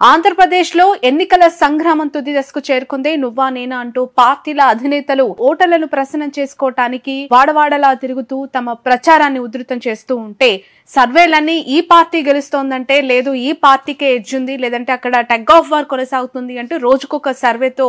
ఆంధ్రప్రదేశ్ లో ఎన్నికల సంగ్రామం తుది దశకు చేరుకుంది. నువ్వా నేనా అంటూ పార్టీల అధినేతలు ఓటర్లను ప్రసన్నం చేసుకోవటానికి వాడవాడలా తిరుగుతూ తమ ప్రచారాన్ని ఉధృతం చేస్తూ ఉంటే సర్వేలన్నీ ఈ పార్టీ గెలుస్తోందంటే లేదు ఈ పార్టీకే ఎడ్జ్ ఉంది, లేదంటే అక్కడ టగ్ ఆఫ్ వార్ కొనసాగుతుంది అంటూ రోజుకొక సర్వేతో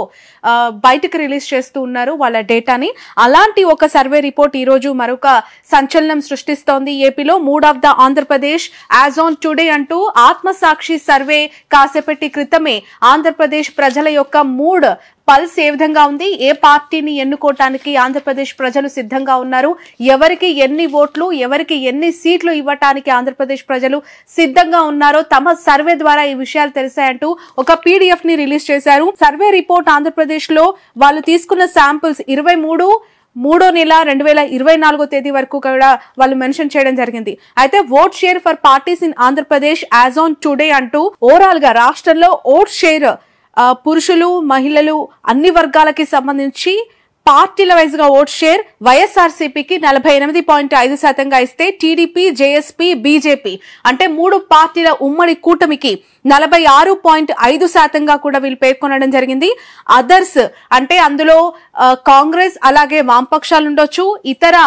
బయటకు రిలీజ్ చేస్తూ ఉన్నారు వాళ్ళ డేటాని. అలాంటి ఒక సర్వే రిపోర్ట్ ఈ రోజు మరొక సంచలనం సృష్టిస్తోంది. ఏపీలో mood of the Andhra Pradesh as on today అంటూ ఆత్మసాక్షి సర్వే కాసేపటి క్రితమే ఆంధ్రప్రదేశ్ ప్రజల యొక్క మూడ్ పల్స్ ఏ విధంగా ఉంది, ఏ పార్టీని ఎన్నుకోవటానికి ఆంధ్రప్రదేశ్ ప్రజలు సిద్ధంగా ఉన్నారు, ఎవరికి ఎన్ని ఓట్లు ఎవరికి ఎన్ని సీట్లు ఇవ్వటానికి ఆంధ్రప్రదేశ్ ప్రజలు సిద్ధంగా ఉన్నారో తమ సర్వే ద్వారా ఈ విషయాలు తెలిసాయంటూ ఒక PDF ని రిలీజ్ చేశారు. సర్వే రిపోర్ట్ ఆంధ్రప్రదేశ్ లో వాళ్ళు తీసుకున్న శాంపిల్స్ 23వ నెల 2024 తేదీ వరకు కూడా వాళ్ళు మెన్షన్ చేయడం జరిగింది. అయితే vote share for parties in Andhra Pradesh as on today అంటూ ఓవరాల్ గా రాష్ట్రంలో ఓట్ షేర్ పురుషులు మహిళలు అన్ని వర్గాలకి సంబంధించి పార్టీల వైజ్ గా ఓట్ షేర్ వైఎస్ఆర్సీపీకి 48.5% ఇస్తే టీడీపీ, జేఎస్పీ, బీజేపీ అంటే మూడు పార్టీల ఉమ్మడి కూటమికి 46.5% కూడా వీళ్ళు పేర్కొనడం జరిగింది. అదర్స్ అంటే అందులో కాంగ్రెస్ అలాగే వామపక్షాలు ఉండొచ్చు, ఇతర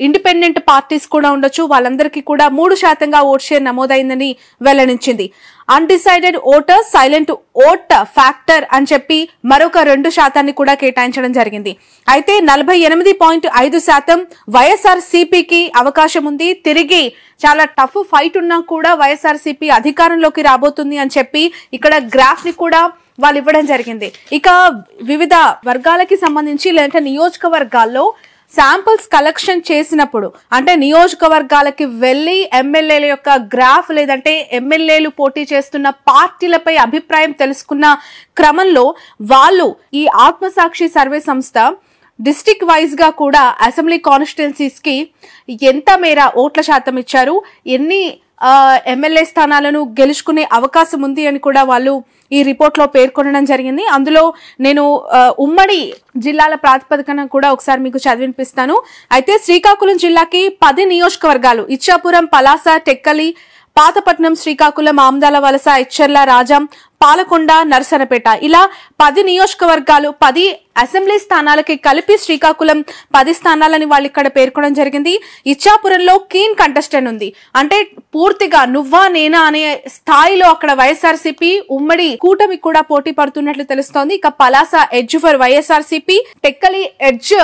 ఇండిపెండెంట్ పార్టీస్ కూడా ఉండొచ్చు, వాళ్ళందరికీ కూడా 3% ఓట్ షేర్ నమోదైందని వెల్లడించింది. Undecided voter silent vote factor అని చెప్పి మరొక 2% కూడా కేటాయించడం జరిగింది. అయితే 48.5% వైఎస్ఆర్సీపీకి అవకాశం ఉంది. తిరిగి చాలా టఫ్ ఫైట్ ఉన్నా కూడా వైఎస్ఆర్సీపీ అధికారంలోకి రాబోతుంది అని చెప్పి ఇక్కడ గ్రాఫ్ ని కూడా వాళ్ళు ఇవ్వడం జరిగింది. ఇక వివిధ వర్గాలకి సంబంధించి లేదంటే నియోజకవర్గాల్లో శాంపిల్స్ కలెక్షన్ చేసినప్పుడు అంటే నియోజకవర్గాలకి వెళ్లి ఎమ్మెల్యేల యొక్క గ్రాఫ్ లేదంటే ఎమ్మెల్యేలు పోటీ చేస్తున్న పార్టీలపై అభిప్రాయం తెలుసుకున్న క్రమంలో వాళ్ళు ఈ ఆత్మసాక్షి సర్వే సంస్థ డిస్ట్రిక్ట్ వైజ్ గా కూడా అసెంబ్లీ కాన్స్టిట్యుయెన్సీస్ కి ఎంత మేర ఓట్ల శాతం ఇచ్చారు, ఎన్ని ఎమ్మెల్యే స్థానాలను గెలుచుకునే అవకాశం ఉంది అని కూడా వాళ్ళు ఈ రిపోర్ట్ లో పేర్కొనడం జరిగింది. అందులో నేను ఉమ్మడి జిల్లాల ప్రాతిపదికన కూడా ఒకసారి మీకు చదివినిపిస్తాను. అయితే శ్రీకాకుళం జిల్లాకి 10 నియోజకవర్గాలు ఇచ్చాపురం, పలాస, టెక్కలి, పాతపట్నం, శ్రీకాకుళం, ఆమ్దాల వలస, ఇచ్చర్ల, రాజాం, పాలకొండ, నరసనపేట ఇలా 10 నియోజకవర్గాలు 10 అసెంబ్లీ స్థానాలకి కలిపి శ్రీకాకుళం 10 స్థానాలని వాళ్ళు ఇక్కడ పేర్కొనడం జరిగింది. ఇచ్చాపురంలో కీన్ కంటెస్టెంట్ ఉంది అంటే పూర్తిగా నువ్వా నేనా అనే స్థాయిలో అక్కడ వైఎస్ఆర్సీపీ ఉమ్మడి కూటమి కూడా పోటీ పడుతున్నట్లు తెలుస్తోంది. ఇక Palasa edge for YSRCP, Tekkali edge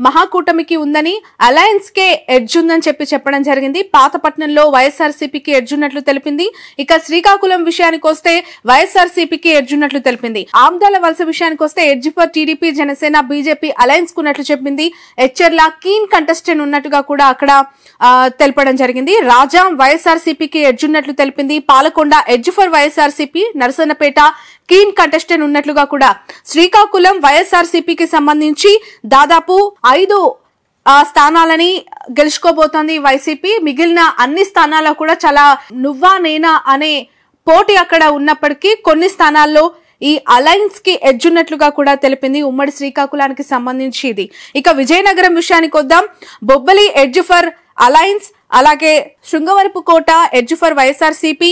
మహాకూటమికి ఉందని, అలయన్స్ కే ఎడ్జ్ ఉందని చెప్పడం జరిగింది. పాతపట్నంలో వైఎస్ఆర్సీపీకి ఎడ్జ్ ఉన్నట్లు తెలిపింది. ఇక శ్రీకాకుళం విషయానికి వస్తే వైఎస్ఆర్సీపీకి ఎడ్జ్ ఉన్నట్లు తెలిపింది. ఆమ్దాల వలస విషయానికి వస్తే edge for TDP, Janasena, BJP alliance కున్నట్లు చెప్పింది. ఎచ్చర్ల కీన్ కంటెస్టెంట్ ఉన్నట్టుగా కూడా అక్కడ తెలపడం జరిగింది. రాజాం వైఎస్ఆర్సీపీకి ఎడ్జ్ ఉన్నట్లు తెలిపింది. Palakonda edge for YSRCP, Narasannapeta keen contestant ఉన్నట్లుగా కూడా శ్రీకాకుళం వైఎస్ఆర్సీపీకి సంబంధించి దాదాపు 5 స్థానాలని గెలుచుకోబోతోంది వైసీపీ. మిగిలిన అన్ని స్థానాల్లో కూడా చాలా నువ్వా నేనా అనే పోటీ అక్కడ ఉన్నప్పటికీ కొన్ని స్థానాల్లో ఈ అలయన్స్ కి ఎడ్జ్ ఉన్నట్లుగా కూడా తెలిపింది ఉమ్మడి శ్రీకాకుళానికి సంబంధించి ఇది. ఇక విజయనగరం విషయానికి వద్దాం. బొబ్బలి ఎడ్జ్ ఫర్ అలయన్స్, అలాగే Srungavarapukota edge for YSRCP,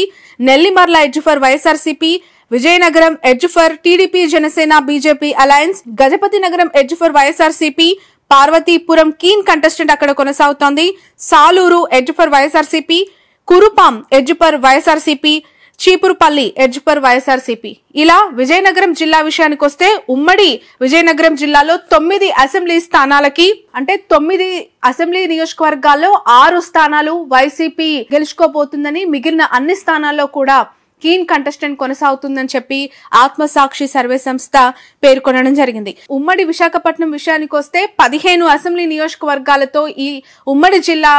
Nellimarla edge for YSRCP, Vizianagaram edge for TDP, Janasena, BJP alliance, Gajapathinagaram edge for YSRCP, Parvathipuram keen contestant అక్కడ కొనసాగుతోంది. Saluru edge for YSRCP, Kurupam edge for YSRCP, Cheepurupalli edge for YSRCP. ఇలా విజయనగరం జిల్లా విషయానికి వస్తే ఉమ్మడి విజయనగరం జిల్లాలో 9 అసెంబ్లీ స్థానాలకి అంటే 9 అసెంబ్లీ నియోజకవర్గాల్లో 6 స్థానాలు వైసీపీ గెలుచుకోబోతుందని, మిగిలిన అన్ని స్థానాల్లో కూడా కీన్ కంటెస్టెంట్ కొనసాగుతుందని చెప్పి ఆత్మసాక్షి సర్వే సంస్థ పేర్కొనడం జరిగింది. ఉమ్మడి విశాఖపట్నం విషయానికి వస్తే 15 అసెంబ్లీ నియోజకవర్గాలతో ఈ ఉమ్మడి జిల్లా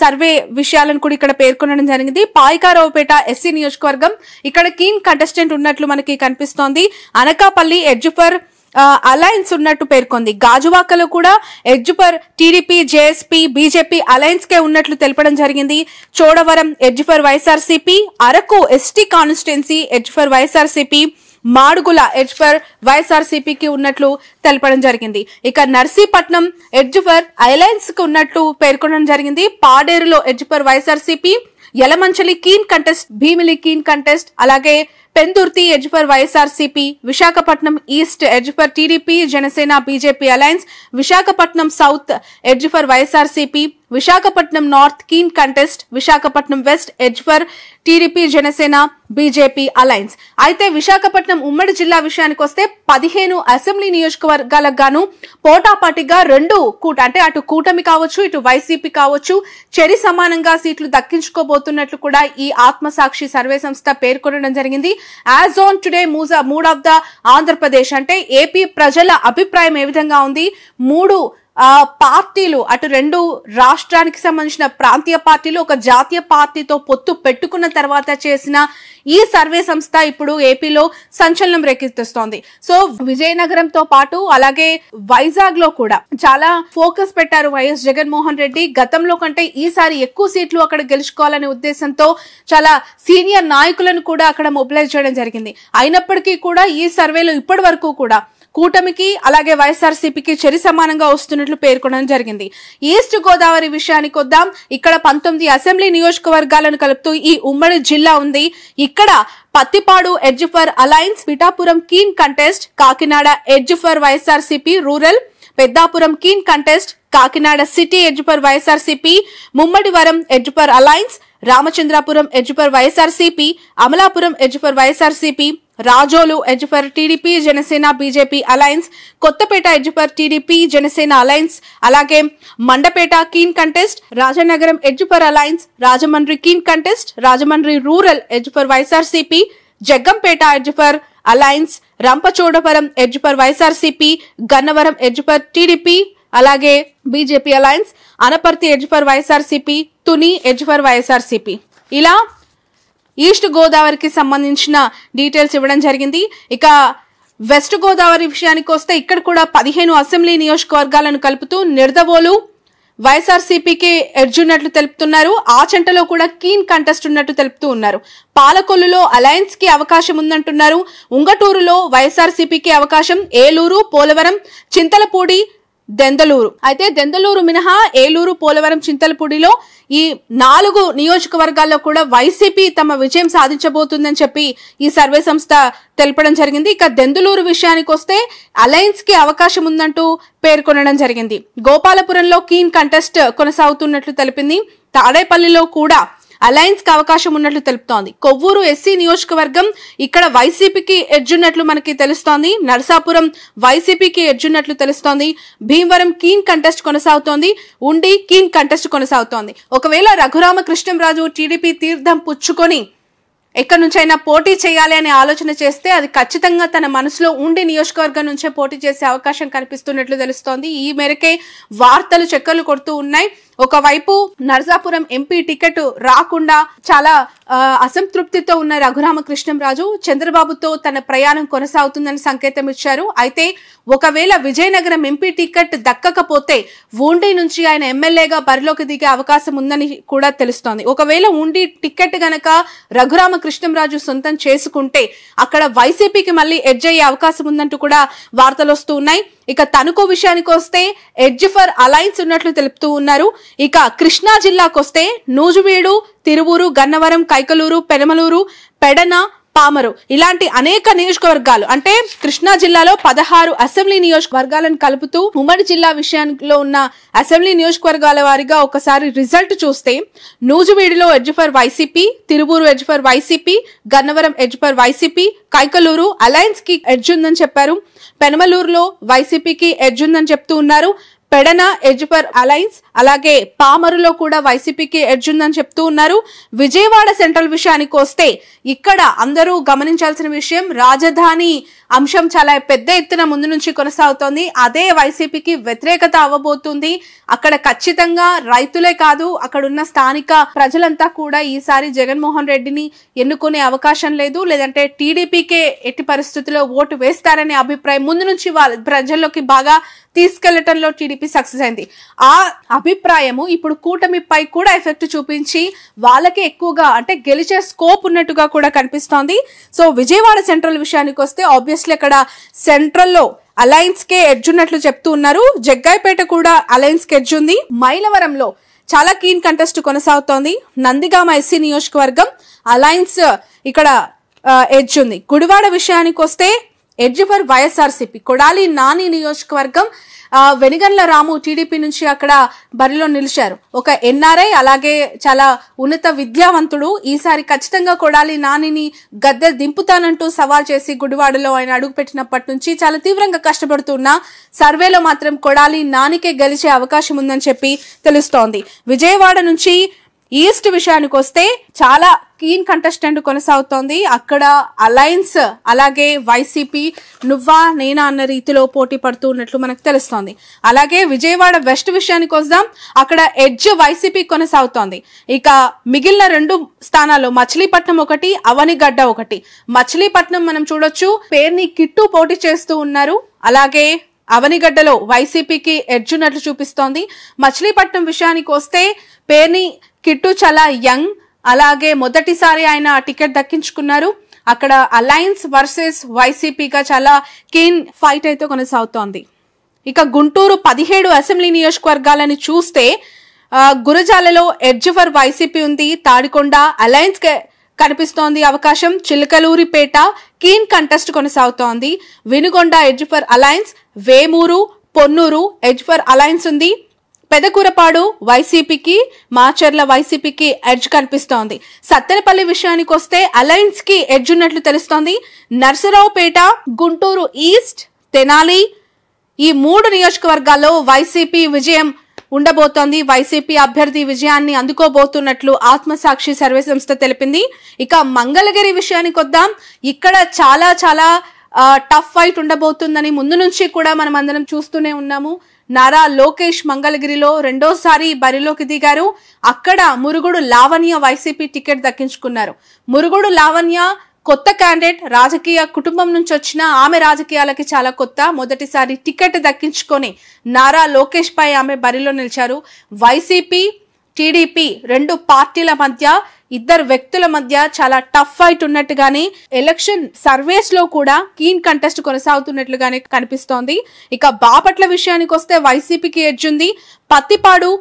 సర్వే విషయాలను కూడా ఇక్కడ పేర్కొనడం జరిగింది. పాయికారావుపేట ఎస్సీ నియోజకవర్గం ఇక్కడ కీన్ కంటెస్టెంట్ ఉన్నట్లు మనకి కనిపిస్తోంది. అనకాపల్లి ఎడ్జ్ ఫర్ అలయన్స్ ఉన్నట్టు పేర్కొంది. గాజువాకలో కూడా edge for TDP, JSP, BJP alliance కే ఉన్నట్లు తెలపడం జరిగింది. Chodavaram edge for YSRCP, Araku ST constituency edge for YSRCP, Madugula edge for వైఎస్ఆర్సీపీకి ఉన్నట్లు తెలపడం జరిగింది. ఇక నర్సీపట్నం ఎడ్జ్ ఫర్ అలయన్స్ కు ఉన్నట్లు పేర్కొనడం జరిగింది. పాడేరులో edge for YSRCP, Yelamanchili keen contest, Bheemili keen contest, అలాగే Pendurthi edge for YSRCP, Visakhapatnam east edge for TDP Janasena BJP alliance, Visakhapatnam south edge for YSRCP, Visakhapatnam north keen contest, Visakhapatnam west edge for TDP Janasena BJP alliance. అయితే విశాఖపట్నం ఉమ్మడి జిల్లా విషయానికి వస్తే 15 అసెంబ్లీ నియోజకవర్గాలకు గాను పోటాపాటిగా రెండు అంటే అటు కూటమి కావచ్చు ఇటు వైసీపీ కావచ్చు చెరి సమానంగా సీట్లు దక్కించుకోబోతున్నట్లు కూడా ఈ ఆత్మసాక్షి సర్వే సంస్థ పేర్కొనడం జరిగింది. As on today mood of the Andhra Pradesh అంటే ఏపీ ప్రజల అభిప్రాయం ఏ విధంగా ఉంది, మూడు పార్టీలు అటు రెండు రాష్ట్రానికి సంబంధించిన ప్రాంతీయ పార్టీలు ఒక జాతీయ పార్టీతో పొత్తు పెట్టుకున్న తర్వాత చేసిన ఈ సర్వే సంస్థ ఇప్పుడు ఏపీలో సంచలనం రేకెత్తిస్తోంది. సో విజయనగరంతో పాటు అలాగే వైజాగ్ లో కూడా చాలా ఫోకస్ పెట్టారు వైఎస్ జగన్మోహన్ రెడ్డి. గతంలో కంటే ఈసారి ఎక్కువ సీట్లు అక్కడ గెలుచుకోవాలనే ఉద్దేశంతో చాలా సీనియర్ నాయకులను కూడా అక్కడ మొబిలైజ్ చేయడం జరిగింది. అయినప్పటికీ కూడా ఈ సర్వేలో ఇప్పటి వరకు కూడా కూటమికి అలాగే వైఎస్ఆర్సీపీకి చెరి సమానంగా వస్తున్నట్లు పేర్కొనడం జరిగింది. ఈస్ట్ గోదావరి విషయానికి వద్దాం. ఇక్కడ 19 అసెంబ్లీ నియోజకవర్గాలను కలుపుతూ ఈ ఉమ్మడి జిల్లా ఉంది. ఇక్కడ Pathipadu edge for alliance, Pithapuram keen contest, Kakinada edge for YSRCP rural, Peddapuram keen contest, Kakinada city edge for YSRCP, Mummidivaram edge for alliance, Ramachandrapuram edge for YSRCP, Amalapuram edge for YSRCP, Razole edge for TDP Janasena BJP alliance, Kothapeta edge for TDP Janasena alliance, అలాగే Mandapeta keen contest, Rajanagaram edge for alliance, Rajahmundry keen contest, Rajahmundry rural edge for YSRCP, Jaggampeta edge for alliance, Rampachodavaram edge for YSRCP, Gannavaram edge for TDP అలాగే BJP alliance, Anaparthi edge for YSRCP, Tuni edge for YSRCP. ఇలా east గోదావరికి సంబంధించిన details ఇవ్వడం జరిగింది. ఇక west Godavari విషయానికి వస్తే ఇక్కడ కూడా 15 అసెంబ్లీ నియోజకవర్గాలను కలుపుతూ నిడదవోలు వైఎస్ఆర్సీపీకి ఎడ్జ్ ఉన్నట్లు తెలుపుతున్నారు. ఆచంటలో కూడా కీన్ కంటెస్ట్ ఉన్నట్టు తెలుపుతూ ఉన్నారు. పాలకొల్లులో అలయన్స్ కి అవకాశం ఉందంటున్నారు. ఉంగటూరులో వైఎస్ఆర్సీపీకి అవకాశం, ఏలూరు, పోలవరం, చింతలపూడి, దెందలూరు. అయితే దెందలూరు మినహా ఏలూరు, పోలవరం, చింతలపూడిలో ఈ 4 నియోజకవర్గాల్లో కూడా వైసీపీ తమ విజయం సాధించబోతుందని చెప్పి ఈ సర్వే సంస్థ తెలపడం జరిగింది. ఇక దెందులూరు విషయానికి వస్తే అలయన్స్ కి అవకాశం ఉందంటూ పేర్కొనడం జరిగింది. గోపాలపురంలో కీన్ కంటెస్ట్ కొనసాగుతున్నట్లు తెలిపింది. తాడేపల్లిలో కూడా అలయన్స్ కి అవకాశం ఉన్నట్లు తెలుపుతోంది. కొవ్వూరు ఎస్సీ నియోజకవర్గం ఇక్కడ వైసీపీకి ఎడ్జ్ ఉన్నట్లు మనకి తెలుస్తోంది. నరసాపురం వైసీపీకి ఎడ్జ్ ఉన్నట్లు తెలుస్తోంది. భీమవరం కీన్ కంటెస్ట్ కొనసాగుతోంది. ఉండి కీన్ కంటెస్ట్ కొనసాగుతోంది. ఒకవేళ రఘురామకృష్ణంరాజు టీడీపీ తీర్థం పుచ్చుకొని ఎక్కడి నుంచైనా పోటీ చేయాలి అనే ఆలోచన చేస్తే అది ఖచ్చితంగా తన మనసులో ఉండి నియోజకవర్గం నుంచే పోటీ చేసే అవకాశం కనిపిస్తున్నట్లు తెలుస్తోంది. ఈ మేరకే వార్తలు చక్కర్లు కొడుతూ ఉన్నాయి. ఒకవైపు నరసాపురం ఎంపీ టికెట్ రాకుండా చాలా అసంతృప్తితో ఉన్న రఘురామకృష్ణంరాజు చంద్రబాబుతో తన ప్రయాణం కొనసాగుతుందని సంకేతం ఇచ్చారు. అయితే ఒకవేళ విజయనగరం ఎంపీ టికెట్ దక్కకపోతే ఉండి నుంచి ఆయన ఎమ్మెల్యేగా బరిలోకి దిగే అవకాశం ఉందని కూడా తెలుస్తోంది. ఒకవేళ ఉండి టికెట్ గనక రఘురామకృష్ణంరాజు సొంతం చేసుకుంటే అక్కడ వైసీపీకి మళ్ళీ ఎడ్జ్ అయ్యే అవకాశం ఉందంటూ కూడా వార్తలు వస్తూ ఉన్నాయి. ఇక తణుకు విషయానికి వస్తే ఎడ్జ్ ఫర్ అలయన్స్ ఉన్నట్లు తెలుపుతూ ఉన్నారు. ఇక కృష్ణా జిల్లాకు వస్తే నూజువీడు, తిరువూరు, గన్నవరం, కైకలూరు, పెనమలూరు, పెడన, పామరు ఇలాంటి అనేక నియోజకవర్గాలు అంటే కృష్ణా జిల్లాలో 16 అసెంబ్లీ నియోజకవర్గాలను కలుపుతూ ఉమ్మడి జిల్లా విషయంలో ఉన్న అసెంబ్లీ నియోజకవర్గాల వారిగా ఒకసారి రిజల్ట్ చూస్తే నూజువీడిలో edge for YCP, Tiruvuru edge for YCP, Gannavaram edge for YCP, Kaikaluru alliance కి ఎడ్జ్ ఉందని చెప్పారు. పెనమలూరులో వైసీపీకి ఎడ్జ్ ఉందని చెప్తూ ఉన్నారు. పెడన ఎడ్జ్ ఫర్ అలయన్స్ అలాగే పామరులో కూడా వైసీపీకి ఎడ్జ్ ఉందని చెప్తూ ఉన్నారు. విజయవాడ సెంట్రల్ విషయానికి వస్తే ఇక్కడ అందరూ గమనించాల్సిన విషయం రాజధాని అంశం చాలా పెద్ద ఎత్తున ముందు నుంచి కొనసాగుతోంది. అదే వైసీపీకి వ్యతిరేకత అవ్వబోతుంది. అక్కడ ఖచ్చితంగా రైతులే కాదు అక్కడ ఉన్న స్థానిక ప్రజలంతా కూడా ఈసారి జగన్మోహన్ రెడ్డిని ఎన్నుకునే అవకాశం లేదు, లేదంటే టీడీపీకే ఎట్టి పరిస్థితుల్లో ఓటు వేస్తారనే అభిప్రాయం ముందు నుంచి ప్రజల్లోకి బాగా తీసుకెళ్లటంలో టీడీపీ సక్సెస్ అయింది. ఆ అభిప్రాయము ఇప్పుడు కూటమిపై కూడా ఎఫెక్ట్ చూపించి వాళ్ళకి ఎక్కువగా అంటే గెలిచే స్కోప్ ఉన్నట్టుగా కూడా కనిపిస్తోంది. సో విజయవాడ సెంట్రల్ విషయానికి వస్తే ఆబ్వియస్లీ అక్కడ సెంట్రల్లో అలయన్స్ కే ఎడ్జ్ ఉన్నట్లు చెప్తూ ఉన్నారు. జగ్గాయిపేట కూడా అలయన్స్ కి ఎడ్జ్ ఉంది. మైలవరంలో చాలా కీన్ కంటెస్ట్ కొనసాగుతోంది. నందిగామ ఎస్సీ నియోజకవర్గం అలయన్స్ ఇక్కడ ఎడ్జ్ ఉంది. గుడివాడ విషయానికి వస్తే ఎడ్జ్ ఫర్ వైఎస్ఆర్సీపీ. కొడాలి నాని నియోజకవర్గం వెనిగండ్ల రాము టీడీపీ నుంచి అక్కడ బరిలో నిలిచారు. ఒక ఎన్ఆర్ఐ, అలాగే చాలా ఉన్నత విద్యావంతుడు. ఈసారి ఖచ్చితంగా కొడాలి నానిని గద్దె దింపుతానంటూ సవాల్ చేసి గుడివాడలో ఆయన అడుగుపెట్టినప్పటి నుంచి చాలా తీవ్రంగా కష్టపడుతున్న సర్వేలో మాత్రం కొడాలి నానికే గెలిచే అవకాశం ఉందని చెప్పి తెలుస్తోంది. విజయవాడ నుంచి ఈస్ట్ విషయానికి వస్తే చాలా కీన్ కంటెస్టెంట్ కొనసాగుతోంది. అక్కడ అలయన్స్ అలాగే వైసీపీ నువ్వా నేనా అన్న రీతిలో పోటీ పడుతూ ఉన్నట్లు మనకు తెలుస్తోంది. అలాగే విజయవాడ వెస్ట్ విషయానికి వద్దాం. అక్కడ ఎడ్జ్ వైసీపీ కొనసాగుతోంది. ఇక మిగిలిన 2 స్థానాల్లో మచిలీపట్నం ఒకటి, అవనిగడ్డ ఒకటి. మచిలీపట్నం మనం చూడొచ్చు, పేర్ని కిట్టు పోటీ చేస్తూ ఉన్నారు. అలాగే అవనిగడ్డలో వైసీపీకి ఎడ్జ్ ఉన్నట్లు చూపిస్తోంది. మచిలీపట్నం విషయానికి వస్తే పేర్ని కిట్టు చాలా యంగ్, అలాగే మొదటిసారి ఆయన టికెట్ దక్కించుకున్నారు. అక్కడ అలయన్స్ వర్సెస్ వైసీపీగా చాలా కీన్ ఫైట్ అయితే కొనసాగుతోంది. ఇక గుంటూరు 17 అసెంబ్లీ నియోజకవర్గాలని చూస్తే గురజాలలో ఎడ్జ్ ఫర్ వైసీపీ ఉంది. తాడికొండ అలయన్స్ కనిపిస్తోంది అవకాశం. చిలకలూరిపేట కీన్ కంటెస్ట్ కొనసాగుతోంది. Vinukonda edge for alliance, Vemuru Ponnuru edge for alliance ఉంది. పెదకూరపాడు వైసీపీకి, మాచర్ల వైసీపీకి ఎడ్జ్ కనిపిస్తోంది. సత్తెనపల్లి విషయానికి వస్తే అలయన్స్ కి ఎడ్జ్ ఉన్నట్లు తెలుస్తోంది. నర్సరావుపేట, గుంటూరు ఈస్ట్, తెనాలి ఈ 3 నియోజకవర్గాల్లో వైసీపీ విజయం ఉండబోతోంది. వైసీపీ అభ్యర్థి విజయాన్ని అందుకోబోతున్నట్లు ఆత్మసాక్షి సర్వే సంస్థ తెలిపింది. ఇక మంగళగిరి విషయానికి వద్దాం. ఇక్కడ చాలా చాలా టఫ్ ఫైట్ ఉండబోతుందని ముందు నుంచి కూడా మనం అందరం చూస్తూనే ఉన్నాము. నారా లోకేష్ మంగళగిరిలో 2వ బరిలోకి దిగారు. అక్కడ మురుగుడు లావణ్య వైసీపీ టికెట్ దక్కించుకున్నారు. మురుగుడు లావణ్య కొత్త క్యాండిడేట్, రాజకీయ కుటుంబం నుంచి వచ్చిన ఆమె రాజకీయాలకి చాలా కొత్త. మొదటిసారి టికెట్ దక్కించుకొని నారా లోకేష్ పై ఆమె బరిలో నిలిచారు. వైసీపీ టీడీపీ 2 పార్టీల మధ్య, 2 వ్యక్తుల మధ్య చాలా టఫ్ ఫైట్ ఉన్నట్టుగానే ఎలక్షన్ సర్వేస్ లో కూడా కీన్ కంటెస్ట్ కొనసాగుతున్నట్లుగానే కనిపిస్తోంది. ఇక బాపట్ల విషయానికి వస్తే వైసీపీకి ఎడ్జ్ ఉంది. పత్తిపాడు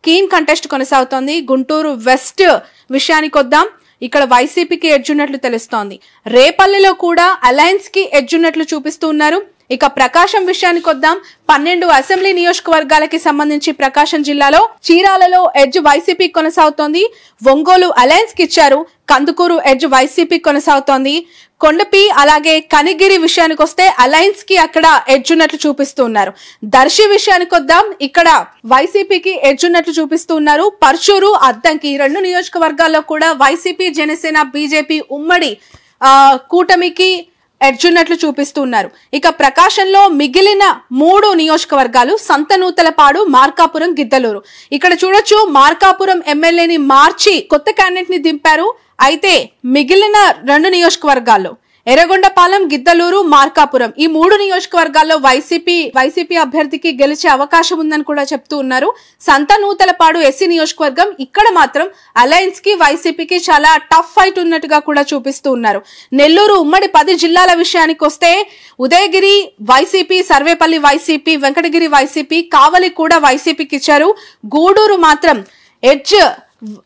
కీన్ కంటెస్ట్ కొనసాగుతోంది. గుంటూరు వెస్ట్ విషయానికి వద్దాం. ఇక్కడ వైసీపీకి ఎడ్జ్ ఉన్నట్లు తెలుస్తోంది. రేపల్లిలో కూడా అలయన్స్ కి ఎడ్జ్ ఉన్నట్లు చూపిస్తూ ఉన్నారు. ఇక ప్రకాశం విషయానికి వద్దాం. 12 అసెంబ్లీ నియోజకవర్గాలకి సంబంధించి ప్రకాశం జిల్లాలో చీరాలలో ఎడ్జ్ వైసీపీ కొనసాగుతోంది. ఒంగోలు అలయన్స్ కి ఇచ్చారు. కందుకూరు ఎడ్జ్ వైసీపీ కొనసాగుతోంది. కొండపి అలాగే కనిగిరి విషయానికి వస్తే అలయన్స్ కి అక్కడ ఎడ్జ్ ఉన్నట్లు చూపిస్తూ ఉన్నారు. దర్శి విషయానికి వద్దాం. ఇక్కడ వైసీపీకి ఎడ్జ్ ఉన్నట్లు చూపిస్తూ ఉన్నారు. పర్చూరు, అద్దంకి 2 నియోజకవర్గాల్లో కూడా వైసీపీ, జనసేన, బీజేపీ ఉమ్మడి కూటమికి ఎడ్జ్ ఉన్నట్లు చూపిస్తూ ఉన్నారు. ఇక ప్రకాశంలో మిగిలిన 3 నియోజకవర్గాలు సంతనూతలపాడు, మార్కాపురం, గిద్దలూరు. ఇక్కడ చూడొచ్చు, మార్కాపురం ఎమ్మెల్యేని మార్చి కొత్త క్యాండిడేట్ ని దింపారు. అయితే మిగిలిన 2 నియోజకవర్గాల్లో ఎర్రగొండపాలెం, గిద్దలూరు, మార్కాపురం ఈ 3 నియోజకవర్గాల్లో వైసీపీ అభ్యర్థికి గెలిచే అవకాశం ఉందని కూడా చెప్తూ ఉన్నారు. సంతనూతలపాడు ఎస్సీ నియోజకవర్గం, ఇక్కడ మాత్రం అలయన్స్ కి వైసీపీకి చాలా టఫ్ ఫైట్ ఉన్నట్టుగా కూడా చూపిస్తూ ఉన్నారు. నెల్లూరు ఉమ్మడి 10 జిల్లాల విషయానికి వస్తే Udayagiri YCP, Sarvepalli YCP, Venkatagiri YCP, Kavali కూడా వైసీపీకి ఇచ్చారు. గూడూరు మాత్రం ఎడ్జ్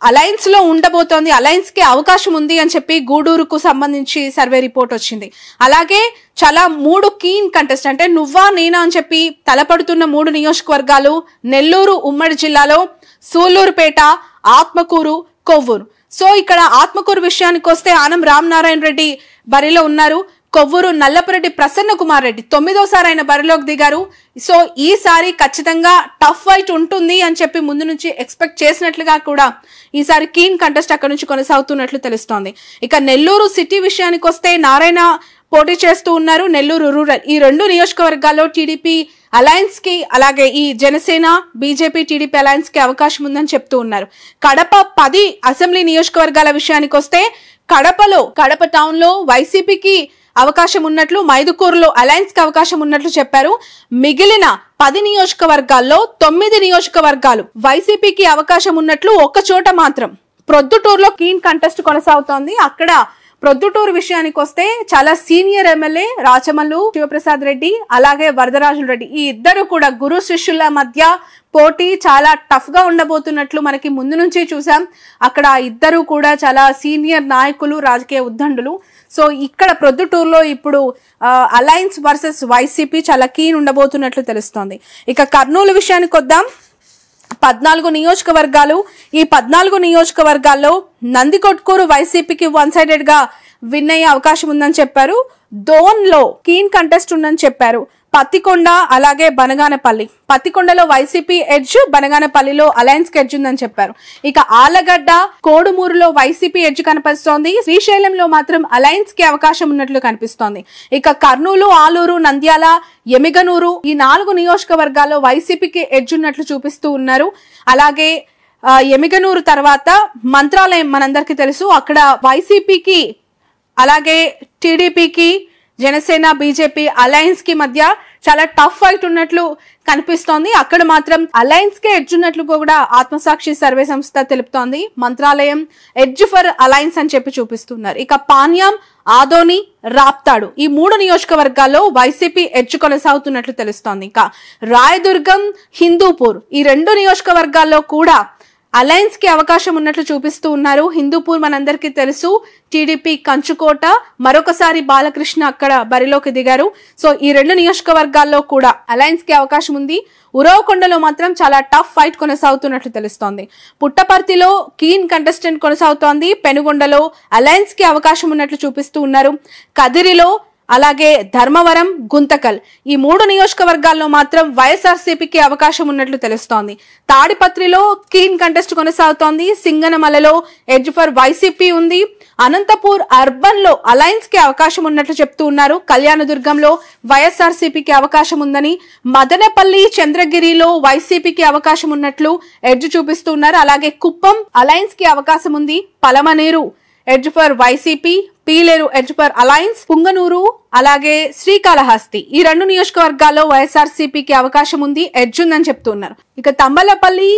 అలయన్స్ లో ఉండబోతోంది. అలయన్స్ కి అవకాశం ఉంది అని చెప్పి గూడూరుకు సంబంధించి సర్వే రిపోర్ట్ వచ్చింది. అలాగే చాలా 3 కీన్ కంటెస్ట్, అంటే నువ్వా నేనా అని చెప్పి తలపడుతున్న 3 నియోజకవర్గాలు నెల్లూరు ఉమ్మడి జిల్లాలో సూళ్లూరుపేట, ఆత్మకూరు, కొవ్వూరు. సో ఇక్కడ ఆత్మకూరు విషయానికి వస్తే ఆనం రామనారాయణ రెడ్డి బరిలో ఉన్నారు. కొవ్వూరు నల్లపురెడ్డి ప్రసన్న కుమార్ రెడ్డి 9వ ఆయన బరిలోకి దిగారు. సో ఈసారి ఖచ్చితంగా టఫ్ ఫైట్ ఉంటుంది అని చెప్పి ముందు నుంచి ఎక్స్పెక్ట్ చేసినట్లుగా కూడా ఈసారి కీన్ కంటెస్ట్ అక్కడ నుంచి కొనసాగుతున్నట్లు తెలుస్తోంది. ఇక నెల్లూరు సిటీ విషయానికి వస్తే నారాయణ పోటీ చేస్తూ ఉన్నారు. నెల్లూరు రూరల్ ఈ 2 నియోజకవర్గాల్లో టీడీపీ అలయన్స్ కి, అలాగే ఈ జనసేన, బీజేపీ, టీడీపీ అలయన్స్ కి అవకాశం ఉందని చెప్తూ ఉన్నారు. కడప 10 అసెంబ్లీ నియోజకవర్గాల విషయానికి వస్తే కడప టౌన్ లో వైసీపీకి అవకాశం ఉన్నట్లు, మైదుకూరులో అలయన్స్ కి అవకాశం ఉన్నట్లు చెప్పారు. మిగిలిన 10 నియోజకవర్గాల్లో 9 నియోజకవర్గాలు వైసీపీకి అవకాశం ఉన్నట్లు, ఒక్క చోట మాత్రం ప్రొద్దుటూరులో కీన్ కంటెస్ట్ కొనసాగుతోంది. అక్కడ ప్రొద్దుటూరు విషయానికి వస్తే చాలా సీనియర్ ఎమ్మెల్యే రాచమల్లు శివప్రసాద్ రెడ్డి అలాగే వరదరాజుల రెడ్డి ఈ ఇద్దరు కూడా గురు శిష్యుల మధ్య పోటీ చాలా టఫ్ గా ఉండబోతున్నట్లు మనకి ముందు నుంచి చూసాం. అక్కడ ఇద్దరు కూడా చాలా సీనియర్ నాయకులు, రాజకీయ ఉద్దండులు. సో ఇక్కడ ప్రొద్దుటూరులో ఇప్పుడు అలయన్స్ వర్సెస్ వైసీపీ చాలా కీన్ ఉండబోతున్నట్లు తెలుస్తోంది. ఇక కర్నూలు విషయానికి వద్దాం. 14 నియోజకవర్గాలు. ఈ 14 నియోజకవర్గాల్లో నందికొట్కూరు వైసీపీకి వన్ సైడెడ్ గా విన్ అయ్యే అవకాశం ఉందని చెప్పారు. దోన్ లో కీన్ కంటెస్ట్ ఉందని చెప్పారు. పత్తికొండ అలాగే బనగానపల్లి. పత్తికొండలో వైసీపీ ఎడ్జ్, బనగానపల్లిలో అలయన్స్ కి ఎడ్జ్ ఉందని చెప్పారు. ఇక ఆలగడ్డ, కోడుమూరులో వైసీపీ ఎడ్జ్ కనిపిస్తోంది. శ్రీశైలంలో మాత్రం అలయన్స్ కి అవకాశం ఉన్నట్లు కనిపిస్తోంది. ఇక కర్నూలు, ఆలూరు, నంద్యాల, ఎమిగనూరు ఈ 4 నియోజకవర్గాల్లో వైసీపీకి ఎడ్జ్ ఉన్నట్లు చూపిస్తూ ఉన్నారు. అలాగే ఎమిగనూరు తర్వాత మంత్రాలయం మనందరికీ తెలుసు. అక్కడ వైసీపీకి అలాగే టీడీపీకి, జనసేన, బీజేపీ అలయన్స్ కి మధ్య చాలా టఫ్ ఫైట్ ఉన్నట్లు కనిపిస్తోంది. అక్కడ మాత్రం అలయన్స్ కే ఎడ్జ్ ఉన్నట్లు కూడా ఆత్మసాక్షి సర్వే సంస్థ తెలుపుతోంది. మంత్రాలయం ఎడ్జ్ ఫర్ అలయన్స్ అని చెప్పి చూపిస్తున్నారు. ఇక పాణ్యం, ఆదోని, రాప్తాడు ఈ 3 నియోజకవర్గాల్లో వైసీపీ ఎడ్జ్ కొనసాగుతున్నట్లు తెలుస్తోంది. ఇక రాయదుర్గం, హిందూపూర్ ఈ 2 నియోజకవర్గాల్లో కూడా అలయన్స్ కి అవకాశం ఉన్నట్లు చూపిస్తూ ఉన్నారు. హిందూపూర్ మనందరికీ తెలుసు, టీడీపీ కంచుకోట. మరొకసారి బాలకృష్ణ అక్కడ బరిలోకి దిగారు. సో ఈ 2 నియోజకవర్గాల్లో కూడా అలయన్స్ కి అవకాశం ఉంది. ఉరవకొండలో మాత్రం చాలా టఫ్ ఫైట్ కొనసాగుతున్నట్లు తెలుస్తోంది. పుట్టపర్తిలో కీన్ కంటెస్టెంట్ కొనసాగుతోంది. పెనుగొండలో అలయన్స్ కి అవకాశం ఉన్నట్లు చూపిస్తూ ఉన్నారు. కదిరిలో అలాగే ధర్మవరం, గుంతకల్ ఈ 3 నియోజకవర్గాల్లో మాత్రం వైఎస్ఆర్సీపీకి అవకాశం ఉన్నట్లు తెలుస్తోంది. తాడిపత్రిలో కీన్ కంటెస్ట్ కొనసాగుతోంది. సింగనమలలో ఎడ్జ్ ఫర్ వైసీపీ ఉంది. అనంతపూర్ అర్బన్ లో అలయన్స్ కి అవకాశం ఉన్నట్లు చెప్తూ ఉన్నారు. కళ్యాణదుర్గంలో వైఎస్ఆర్సీపీకి అవకాశం ఉందని, మదనపల్లి, చంద్రగిరిలో వైసీపీకి అవకాశం ఉన్నట్లు ఎడ్జ్ చూపిస్తూ ఉన్నారు. అలాగే కుప్పం అలయన్స్ కి అవకాశం ఉంది. Palamaner edge for YCP, Pileru edge for alliance, Punganur అలాగే శ్రీకాళహస్తి ఈ 2 నియోజకవర్గాల్లో వైఎస్ఆర్సీపీకి అవకాశం ఉంది, ఎడ్జ్ ఉందని చెప్తున్నారు. ఇక తంబలపల్లి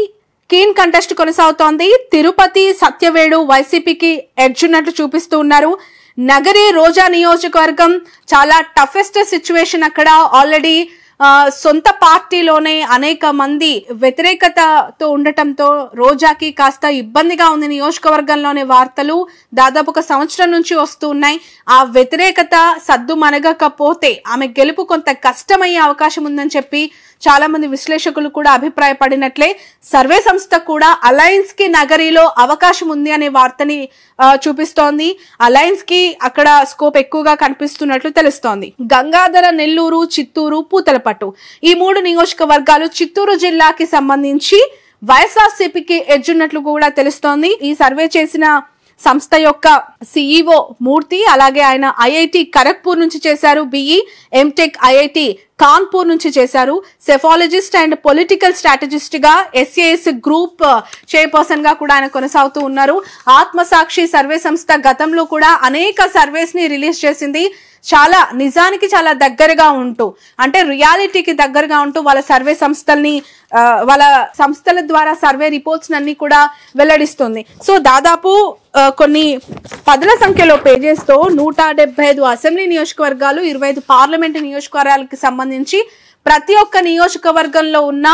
కీన్ కంటెస్ట్ కొనసాగుతోంది. తిరుపతి, సత్యవేడు వైసీపీకి ఎడ్జ్ ఉన్నట్లు చూపిస్తూ ఉన్నారు. నగరి, రోజా నియోజకవర్గం చాలా టఫెస్ట్ సిచ్యువేషన్. అక్కడ ఆల్రెడీ సొంత పార్టీలోనే అనేక మంది వ్యతిరేకతతో ఉండటంతో రోజాకి కాస్త ఇబ్బందిగా ఉంది. నియోజకవర్గంలోని వార్తలు దాదాపు 1 సంవత్సరం నుంచి వస్తూ ఉన్నాయి. ఆ వ్యతిరేకత సద్దు మనగకపోతే ఆమె గెలుపు కొంత కష్టమయ్యే అవకాశం ఉందని చెప్పి చాలా మంది విశ్లేషకులు కూడా అభిప్రాయపడినట్లే సర్వే సంస్థ కూడా అలయన్స్ కి నగరిలో అవకాశం ఉంది అనే వార్తని చూపిస్తోంది. అలయన్స్ కి అక్కడ స్కోప్ ఎక్కువగా కనిపిస్తున్నట్లు తెలుస్తోంది. గంగాధర, నెల్లూరు, చిత్తూరు, పూతలపట్టు ఈ 3 నియోజకవర్గాలు చిత్తూరు జిల్లాకి సంబంధించి వైఎస్ఆర్సీపీకి ఎడ్జ్ ఉన్నట్లు కూడా తెలుస్తోంది. ఈ సర్వే చేసిన సంస్థ యొక్క సిఇఓ మూర్తి, అలాగే ఆయన ఐఐటి ఖరగ్పూర్ నుంచి చేశారు. బిఈ, ఎంటెక్ ఐఐటి కాన్పూర్ నుంచి చేశారు. సెఫాలజిస్ట్ అండ్ పొలిటికల్ స్ట్రాటజిస్ట్ గా ఎస్ఏఎస్ గ్రూప్ చైర్పర్సన్ గా కూడా ఆయన కొనసాగుతూ ఉన్నారు. ఆత్మసాక్షి సర్వే సంస్థ గతంలో కూడా అనేక సర్వేస్ ని రిలీజ్ చేసింది. చాలా నిజానికి చాలా దగ్గరగా ఉంటూ, అంటే రియాలిటీకి దగ్గరగా ఉంటూ వాళ్ళ సర్వే సంస్థల్ని, వాళ్ళ సంస్థల ద్వారా సర్వే రిపోర్ట్స్ అన్ని కూడా వెల్లడిస్తుంది. సో దాదాపు కొన్ని 10ల సంఖ్యలో పేజెస్ తో 175 అసెంబ్లీ నియోజకవర్గాలు, 25 పార్లమెంటు నియోజకవర్గాలకు సంబంధించి ప్రతి ఒక్క నియోజకవర్గంలో ఉన్న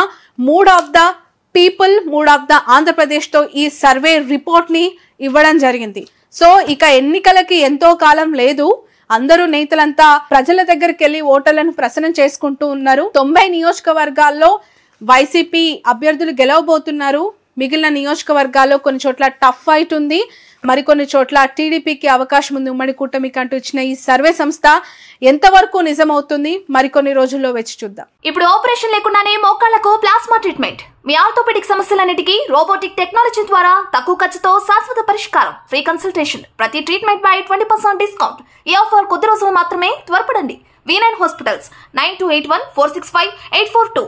3 of the people, 3 of the Andhra Pradesh తో ఈ సర్వే రిపోర్ట్ ని ఇవ్వడం జరిగింది. సో ఇక ఎన్నికలకి ఎంతో కాలం లేదు. అందరూ నేతలంతా ప్రజల దగ్గరికి వెళ్లి ఓటర్లను ప్రసన్నం చేసుకుంటూ ఉన్నారు. 90 నియోజకవర్గాల్లో వైసీపీ అభ్యర్థులు గెలవబోతున్నారు. మిగిలిన నియోజకవర్గాల్లో కొన్ని చోట్ల టఫ్ ఫైట్ ఉంది, మరికొన్ని చోట్ల టీడీపీకి అవకాశం ఉంది. ఉమ్మడి కూటమికి అంటూ ఇచ్చిన ఈ సర్వే సంస్థ ఎంతవరకు నిజమవుతుంది మరికొన్ని రోజుల్లో వేచి చూద్దాం. ఇప్పుడు ఆపరేషన్ లేకుండానే మోకాళ్లకు ప్లాస్మా ట్రీట్మెంట్, మీ ఆర్థోపెడిక్ సమస్యలన్నిటికీ రోబోటిక్ టెక్నాలజీ ద్వారా తక్కువ ఖర్చుతో శాశ్వత పరిష్కారం, ఫ్రీ కన్సల్టేషన్, ప్రతి ట్రీట్మెంట్ పై 20% డిస్కౌంట్. ఈ ఆఫర్ కొద్ది రోజులు మాత్రమే, త్వరపడండి. V9 hospitals 9281465842